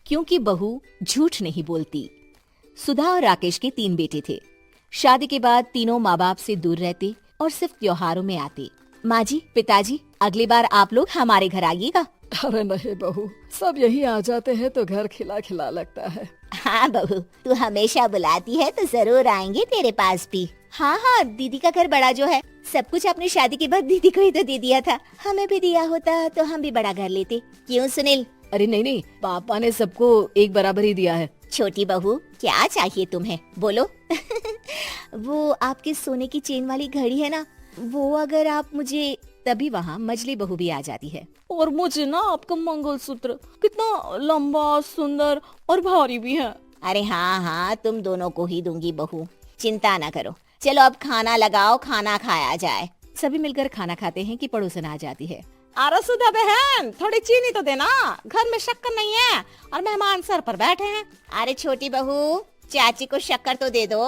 क्योंकि बहू झूठ नहीं बोलती। सुधा और राकेश के 3 बेटे थे। शादी के बाद तीनों माँ बाप से दूर रहते और सिर्फ त्योहारों में आते। माँ जी, पिताजी, अगली बार आप लोग हमारे घर आइएगा। अरे नहीं बहू, सब यहीं आ जाते हैं तो घर खिला खिला लगता है। हाँ बहू, तू हमेशा बुलाती है तो जरूर आएंगे तेरे पास भी। हाँ हाँ, दीदी का घर बड़ा जो है, सब कुछ अपनी शादी के बाद दीदी को ही तो दे दिया था। हमें भी दिया होता तो हम भी बड़ा घर लेते। क्यों सुनील? अरे नहीं, पापा ने सबको एक बराबर ही दिया है। छोटी बहू, क्या चाहिए तुम्हें, बोलो। वो आपके सोने की चेन वाली घड़ी है ना, वो अगर आप मुझे, तभी वहाँ मजली बहू भी आ जाती है। और मुझे ना आपका मंगलसूत्र कितना लंबा, सुंदर और भारी भी है। अरे हाँ हाँ, तुम दोनों को ही दूंगी बहू, चिंता ना करो। चलो अब खाना लगाओ, खाना खाया जाए। सभी मिलकर खाना खाते हैं कि पड़ोसन आ जाती है। अरे सुधा बहन, थोड़ी चीनी तो देना, घर में शक्कर नहीं है और मेहमान सर पर बैठे हैं। अरे छोटी बहू, चाची को शक्कर तो दे दो।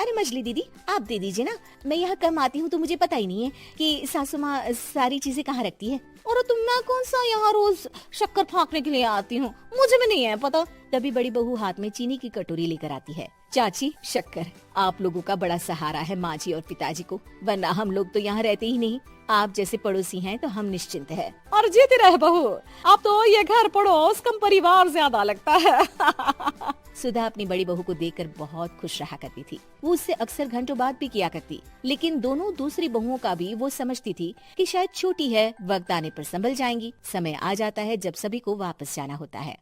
अरे मछली दीदी, आप दे दीजिए ना, मैं यहाँ कम आती हूँ तो मुझे पता ही नहीं है कि सासू माँ सारी चीजें कहाँ रखती है। और तुम ना कौन सा यहाँ रोज शक्कर फाँकने के लिए आती हूँ, मुझे भी नहीं है पता। तभी बड़ी बहू हाथ में चीनी की कटोरी लेकर आती है। चाची, शक्कर आप लोगों का बड़ा सहारा है माँ जी और पिताजी को, वरना हम लोग तो यहाँ रहते ही नहीं। आप जैसे पड़ोसी हैं तो हम निश्चिंत हैं। और जीती रहे बहू, अब तो ये घर पड़ोस कम परिवार ज्यादा लगता है। सुधा अपनी बड़ी बहू को देखकर बहुत खुश रहा करती थी। वो उससे अक्सर घंटों बात भी किया करती, लेकिन दोनों दूसरी बहुओं का भी वो समझती थी कि शायद छोटी है, वक्त आने पर संभल जाएंगी। समय आ जाता है जब सभी को वापस जाना होता है।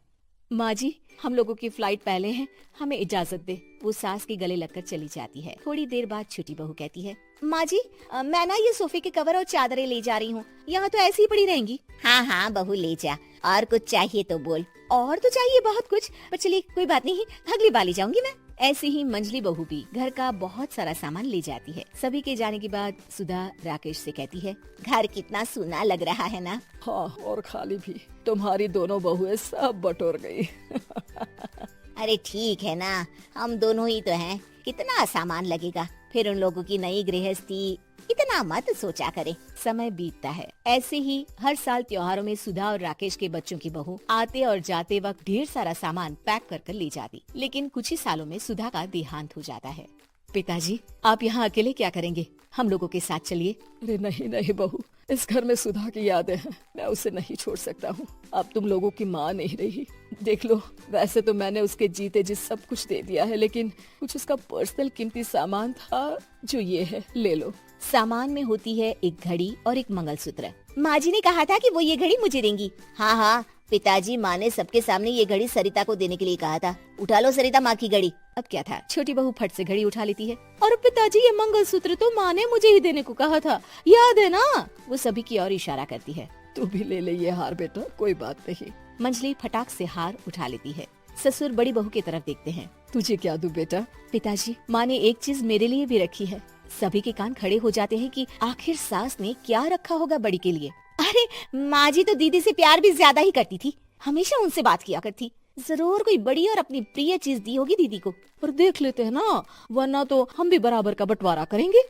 माँ जी, हम लोगों की फ्लाइट पहले है, हमें इजाजत दे। वो सास के गले लगकर चली जाती है। थोड़ी देर बाद छोटी बहू कहती है, माँ जी, मैं ना ये सोफे के कवर और चादरें ले जा रही हूँ, यहाँ तो ऐसी ही पड़ी रहेंगी। हाँ हाँ बहू, ले जा। और कुछ चाहिए तो बोल। और तो चाहिए बहुत कुछ, पर चलिए कोई बात नहीं, अगली बार ले जाऊंगी मैं। ऐसे ही मंजली बहू भी घर का बहुत सारा सामान ले जाती है। सभी के जाने के बाद सुधा राकेश से कहती है, घर कितना सूना लग रहा है ना। हाँ, और खाली भी। तुम्हारी दोनों बहुएं सब बटोर गई। अरे ठीक है ना, हम दोनों ही तो हैं, कितना सामान लगेगा। फिर उन लोगों की नई गृहस्थी, इतना मत सोचा करे। समय बीतता है। ऐसे ही हर साल त्योहारों में सुधा और राकेश के बच्चों की बहू आते और जाते वक्त ढेर सारा सामान पैक कर कर ले जाती। लेकिन कुछ ही सालों में सुधा का देहांत हो जाता है। पिताजी, आप यहाँ अकेले क्या करेंगे? हम लोगों के साथ चलिए। अरे नहीं बहू, इस घर में सुधा की यादें हैं, मैं उसे नहीं छोड़ सकता हूँ। अब तुम लोगों की माँ नहीं रही। देख लो, वैसे तो मैंने उसके जीते जी सब कुछ दे दिया है, लेकिन कुछ उसका पर्सनल कीमती सामान था, जो ये है, ले लो। सामान में होती है एक घड़ी और एक मंगलसूत्र। माँ जी ने कहा था कि वो ये घड़ी मुझे देंगी। हाँ हाँ, पिताजी, माँ ने सबके सामने ये घड़ी सरिता को देने के लिए कहा था। उठा लो सरिता माँ की घड़ी। अब क्या था, छोटी बहू फट से घड़ी उठा लेती है। और पिताजी, ये मंगलसूत्र तो माँ ने मुझे ही देने को कहा था, याद है ना? वो सभी की ओर इशारा करती है। तू भी ले ले ये हार बेटा, कोई बात नहीं। मंजली फटाक से हार उठा लेती है। ससुर बड़ी बहू की तरफ देखते हैं। तुझे क्या दूं बेटा? पिताजी, माँ ने एक चीज मेरे लिए भी रखी है। सभी के कान खड़े हो जाते हैं कि आखिर सास ने क्या रखा होगा बड़ी के लिए। अरे माँ जी तो दीदी से प्यार भी ज्यादा ही करती थी, हमेशा उनसे बात किया करती। जरूर कोई बड़ी और अपनी प्रिय चीज दी होगी दीदी को। पर देख लेते हैं ना, वरना तो हम भी बराबर का बंटवारा करेंगे।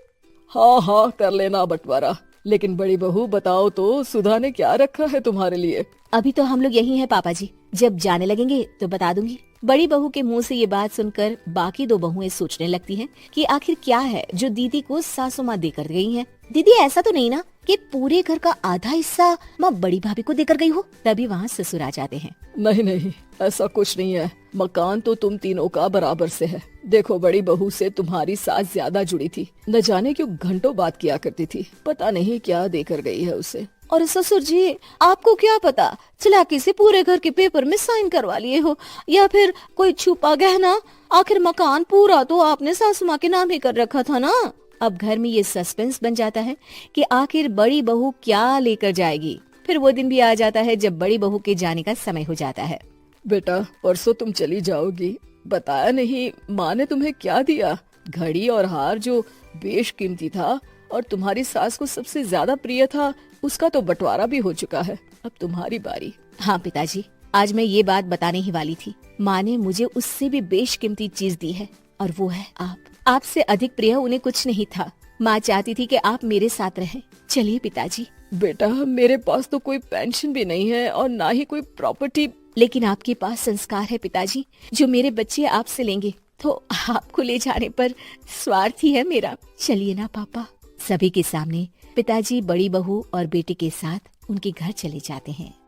हाँ, कर लेना बंटवारा। लेकिन बड़ी बहू, बताओ तो, सुधा ने क्या रखा है तुम्हारे लिए? अभी तो हम लोग यही हैं पापा जी, जब जाने लगेंगे तो बता दूंगी। बड़ी बहू के मुंह से ये बात सुनकर बाकी दो बहुएं सोचने लगती हैं कि आखिर क्या है जो दीदी को सासू माँ देकर गई हैं। दीदी, ऐसा तो नहीं ना कि पूरे घर का आधा हिस्सा माँ बड़ी भाभी को देकर गई हो? तभी वहाँ ससुर आ जाते हैं। नहीं, ऐसा कुछ नहीं है। मकान तो तुम तीनों का बराबर से है। देखो, बड़ी बहू से तुम्हारी सास ज्यादा जुड़ी थी, न जाने क्यों घंटों बात किया करती थी। पता नहीं क्या देकर गई है उसे। और ससुर जी, आपको क्या पता, चालाकी से पूरे घर के पेपर में साइन करवा लिए हो, या फिर कोई छुपा गहना। आखिर मकान पूरा तो आपने सासू माँ के नाम ही कर रखा था ना। अब घर में ये सस्पेंस बन जाता है कि आखिर बड़ी बहू क्या लेकर जाएगी। फिर वो दिन भी आ जाता है जब बड़ी बहू के जाने का समय हो जाता है। बेटा, परसों तुम चली जाओगी, बताया नहीं माँ ने तुम्हें क्या दिया? घड़ी और हार जो बेशकीमती था और तुम्हारी सास को सबसे ज्यादा प्रिय था, उसका तो बंटवारा भी हो चुका है। अब तुम्हारी बारी। हाँ पिताजी, आज मैं ये बात बताने ही वाली थी। माँ ने मुझे उससे भी बेशकीमती चीज दी है, और वो है आप। आपसे अधिक प्रिय उन्हें कुछ नहीं था। माँ चाहती थी कि आप मेरे साथ रहें। चलिए पिताजी। बेटा, मेरे पास तो कोई पेंशन भी नहीं है और ना ही कोई प्रॉपर्टी लेकिन आपके पास संस्कार है पिताजी, जो मेरे बच्चे आपसे लेंगे, तो आपको ले जाने पर स्वार्थ ही है मेरा। चलिए ना पापा। सभी के सामने पिताजी बड़ी बहू और बेटे के साथ उनके घर चले जाते हैं।